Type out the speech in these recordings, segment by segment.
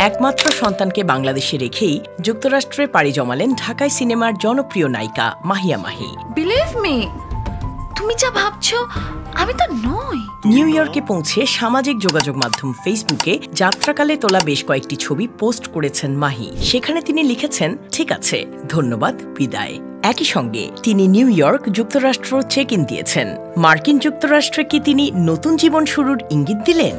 একমাত্র সন্তানকে বাংলাদেশে রেখেই যুক্তরাষ্ট্রে পাড়ি জমালেন ঢাকায় সিনেমার জনপ্রিয় নায়িকা মাহিয়া মাহি। বিলিভ মি, তুমি যা ভাবছো আমি তো নই। নিউ ইয়র্কে পৌঁছে সামাজিক যোগাযোগ মাধ্যম ফেসবুকে যাত্রাকালে তোলা বেশ কয়েকটি ছবি পোস্ট করেছেন মাহি। সেখানে তিনি লিখেছেন, ঠিক আছে, ধন্যবাদ, বিদায়। একই সঙ্গে তিনি নিউ ইয়র্ক যুক্তরাষ্ট্র চেক ইন দিয়েছেন। মার্কিন যুক্তরাষ্ট্রে কি তিনি নতুন জীবন শুরুর ইঙ্গিত দিলেন?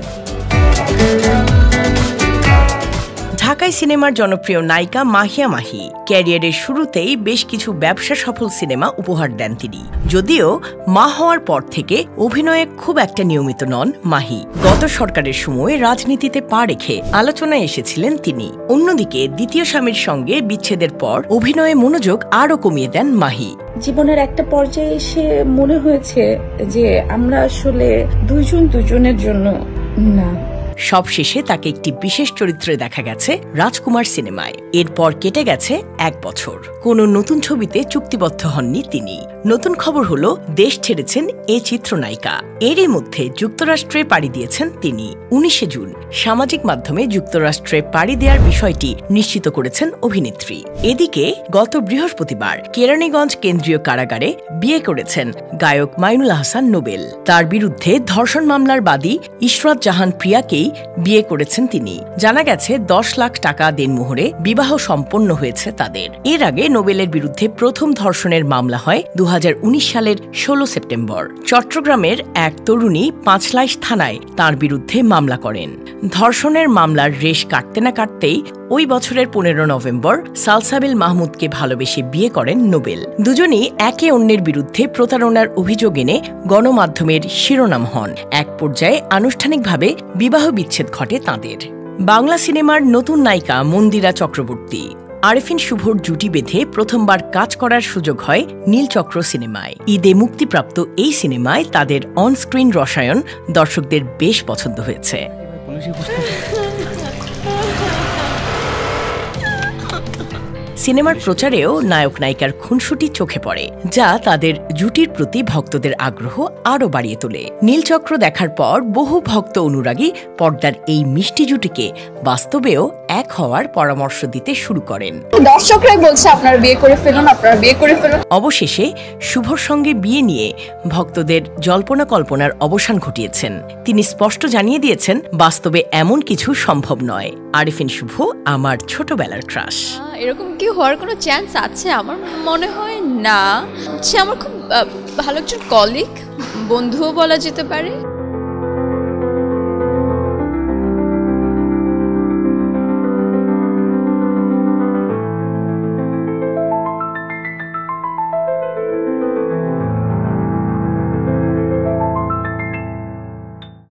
ঢাকায় সিনেমার জনপ্রিয় নায়িকা মাহিয়া মাহি ক্যারিয়ারের শুরুতেই বেশ কিছু ব্যবসা সফল সিনেমা উপহার দেন তিনি। যদিও মা হওয়ার পর থেকে অভিনয়ে খুব একটা নিয়মিত নন মাহি। গত সরকারের সময় রাজনীতিতে পা রেখে আলোচনায় এসেছিলেন তিনি। অন্যদিকে দ্বিতীয় স্বামীর সঙ্গে বিচ্ছেদের পর অভিনয়ে মনোযোগ আরও কমিয়ে দেন মাহি। জীবনের একটা পর্যায়ে এসে মনে হয়েছে যে আমরা আসলে দুজনের জন্য না। সবশেষে তাকে একটি বিশেষ চরিত্রে দেখা গেছে রাজকুমার সিনেমায়। এরপর কেটে গেছে ১ বছর। কোনো নতুন ছবিতে চুক্তিবদ্ধ হননি তিনি। নতুন খবর হলো, দেশ ছেড়েছেন এই চিত্রনায়িকা। এরই মধ্যে যুক্তরাষ্ট্রে পাড়ি দিয়েছেন তিনি। ১৯শে জুন সামাজিক মাধ্যমে যুক্তরাষ্ট্রে পাড়ি দেওয়ার বিষয়টি নিশ্চিত করেছেন অভিনেত্রী। এদিকে গত বৃহস্পতিবার কেরানীগঞ্জ কেন্দ্রীয় কারাগারে বিয়ে করেছেন গায়ক মাইনুল আহসান নোবেল। তার বিরুদ্ধে ধর্ষণ মামলার বাদী ইশরাত জাহান প্রিয়াকেই বিয়ে করেছেন তিনি। জানা গেছে ১০ লাখ টাকা দেনমোহরে বিবাহ সম্পন্ন হয়েছে তাদের। এর আগে নোবেলের বিরুদ্ধে প্রথম ধর্ষণের মামলা হয় ২০১৯ সালের ১৬ সেপ্টেম্বর। চট্টগ্রামের এক তরুণী পাঁচলাইশ থানায় তার বিরুদ্ধে মামলা করেন। ধর্ষণের মামলার রেশ কাটতে না কাটতেই ওই বছরের ১৫ নভেম্বর সালসাবিল মাহমুদকে ভালোবেসে বিয়ে করেন নোবেল। দুজনই একে অন্যের বিরুদ্ধে প্রতারণার অভিযোগ এনে গণমাধ্যমের শিরোনাম হন। এক পর্যায়ে আনুষ্ঠানিকভাবে বিবাহ বিচ্ছেদ ঘটে তাঁদের। বাংলা সিনেমার নতুন নায়িকা মন্দিরা চক্রবর্তী আরেফিন শুভর জুটি বেঁধে প্রথমবার কাজ করার সুযোগ হয় নীলচক্র সিনেমায়। ঈদে মুক্তিপ্রাপ্ত এই সিনেমায় তাদের অনস্ক্রিন রসায়ন দর্শকদের বেশ পছন্দ হয়েছে। সিনেমার প্রচারেও নায়ক নায়িকার খুনসুটি চোখে পড়ে, যা তাদের জুটির প্রতি ভক্তদের আগ্রহ আরও বাড়িয়ে তোলে। নীলচক্র দেখার পর বহু ভক্ত অনুরাগী পর্দার এই মিষ্টি জুটিকে বাস্তবেও এক হওয়ার পরামর্শ দিতে শুরু করেন। দর্শকরাই বলছে আপনারা বিয়ে করে ফেলুন, আপনারা বিয়ে করে ফেলুন। অবশেষে শুভর সঙ্গে বিয়ে নিয়ে ভক্তদের জল্পনা কল্পনার অবসান ঘটিয়েছেন। তিনি স্পষ্ট জানিয়ে দিয়েছেন, বাস্তবে এমন কিছু সম্ভব নয়। আরেফিন শুভ আমার ছোটবেলার ক্রাশ। এরকম কি হওয়ার কোনো চান্স আছে? আমার মনে হয় না। সে আমার খুব ভালো একজন কলিগ, বন্ধুও বলা যেতে পারে।